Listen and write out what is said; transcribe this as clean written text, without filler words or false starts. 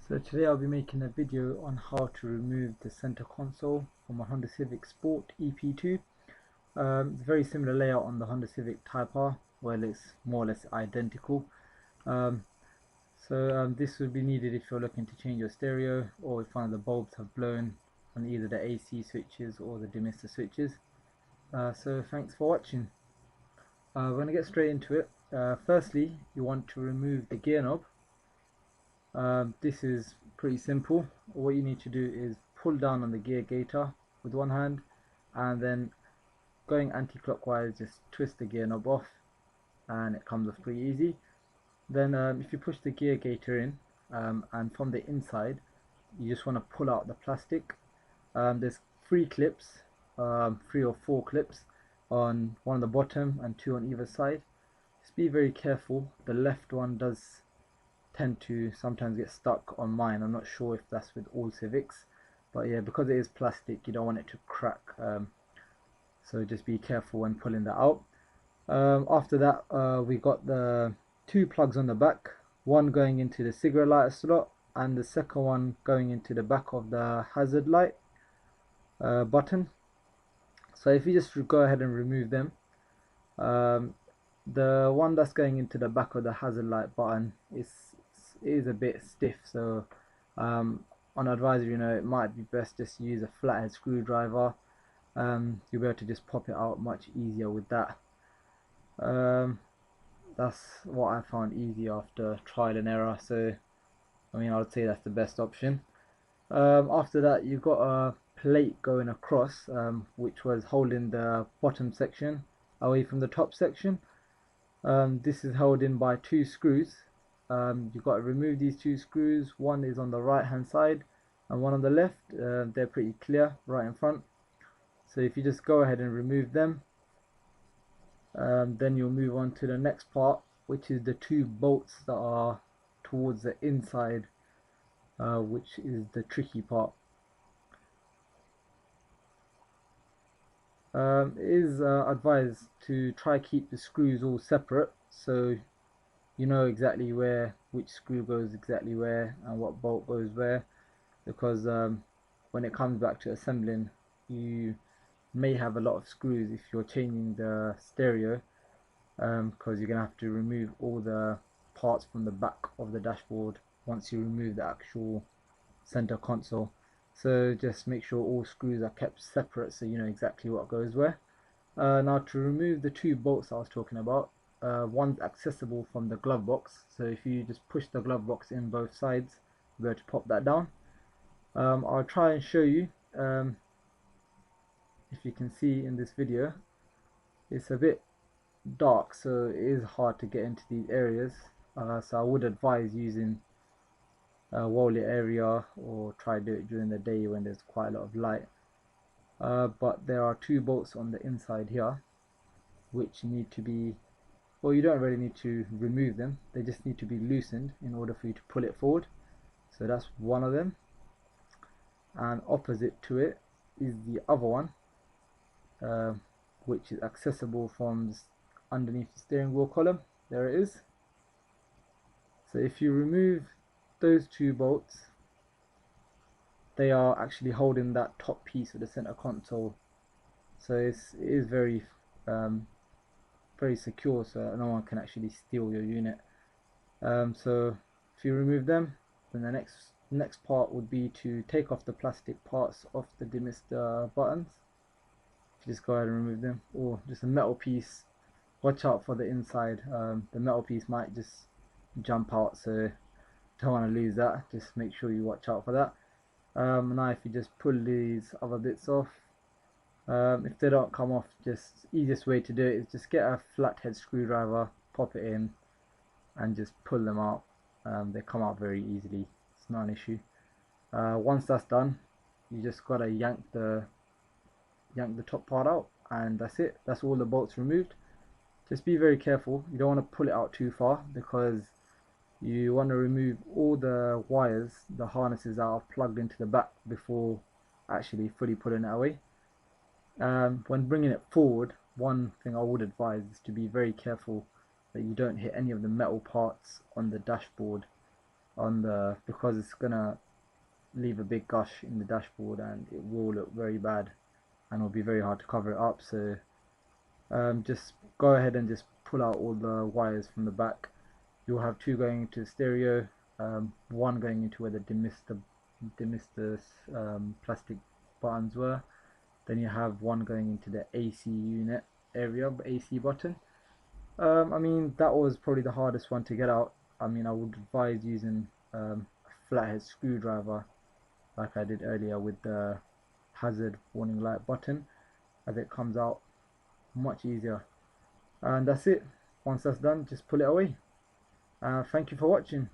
So today I'll be making a video on how to remove the center console from a Honda Civic Sport EP2. It's a very similar layout on the Honda Civic Type R, well it's more or less identical. Um, this would be needed if you're looking to change your stereo or if one of the bulbs have blown on either the AC switches or the demister switches. So thanks for watching. We're going to get straight into it. Firstly, you want to remove the gear knob. This is pretty simple. What you need to do is pull down on the gear gaiter with one hand and then going anti-clockwise just twist the gear knob off and it comes off pretty easy. Then if you push the gear gaiter in and from the inside you just want to pull out the plastic. There's three clips, 3 or 4 clips on one on the bottom and 2 on either side. Just be very careful. The left one does tend to sometimes get stuck on mine. I'm not sure if that's with all Civics, but yeah, because it is plastic you don't want it to crack, so just be careful when pulling that out. After that we got the 2 plugs on the back, one going into the cigarette lighter slot and the second one going into the back of the hazard light button. So if you just go ahead and remove them, the one that's going into the back of the hazard light button is a bit stiff, so on advisory it might be best just use a flathead screwdriver. You'll be able to just pop it out much easier with that. That's what I found easy after trial and error, so I mean I would say that's the best option. After that you've got a plate going across, which was holding the bottom section away from the top section. This is held in by 2 screws. You've got to remove these 2 screws. One is on the right hand side and one on the left. They're pretty clear right in front, so if you just go ahead and remove them, then you'll move on to the next part, which is the 2 bolts that are towards the inside, which is the tricky part. It is advised to try keep the screws all separate, so you know exactly which screw goes exactly where and what bolt goes where, because when it comes back to assembling you may have a lot of screws if you're changing the stereo, because you're gonna have to remove all the parts from the back of the dashboard once you remove the actual center console. So just make sure all screws are kept separate so you know exactly what goes where. Now to remove the 2 bolts I was talking about, one's accessible from the glove box, so if you just push the glove box in both sides you'll be able to pop that down. I'll try and show you. If you can see in this video, it's a bit dark so it is hard to get into these areas, so I would advise using a wall area or try to do it during the day when there's quite a lot of light. But there are 2 bolts on the inside here which need to be, well, you don't really need to remove them, they just need to be loosened in order for you to pull it forward. So that's one of them, and opposite to it is the other one, which is accessible from underneath the steering wheel column. There it is. So if you remove those 2 bolts, they are actually holding that top piece of the center console, so it is very very secure, so no one can actually steal your unit. So if you remove them, then the next part would be to take off the plastic parts off the demister buttons. Just go ahead and remove them, or just a metal piece. Watch out for the inside, the metal piece might just jump out, so don't want to lose that. Just make sure you watch out for that. Now if you just pull these other bits off, if they don't come off, just easiest way to do it is just get a flathead screwdriver, pop it in and just pull them out. They come out very easily, it's not an issue. Once that's done, you just gotta yank the top part out and that's it. That's all the bolts removed. Just be very careful, you don't want to pull it out too far because you want to remove all the wires, the harnesses that are plugged into the back before actually fully pulling it away. When bringing it forward, one thing I would advise is to be very careful that you don't hit any of the metal parts on the dashboard on the, because it's gonna leave a big gush in the dashboard and it will look very bad and it'll be very hard to cover it up. So just go ahead and just pull out all the wires from the back. You'll have two going into the stereo, one going into where the demister plastic buttons were. Then you have one going into the AC unit area, AC button. I mean, that was probably the hardest one to get out. I mean, I would advise using a flathead screwdriver like I did earlier with the hazard warning light button, as it comes out much easier. And that's it. Once that's done, just pull it away. Thank you for watching.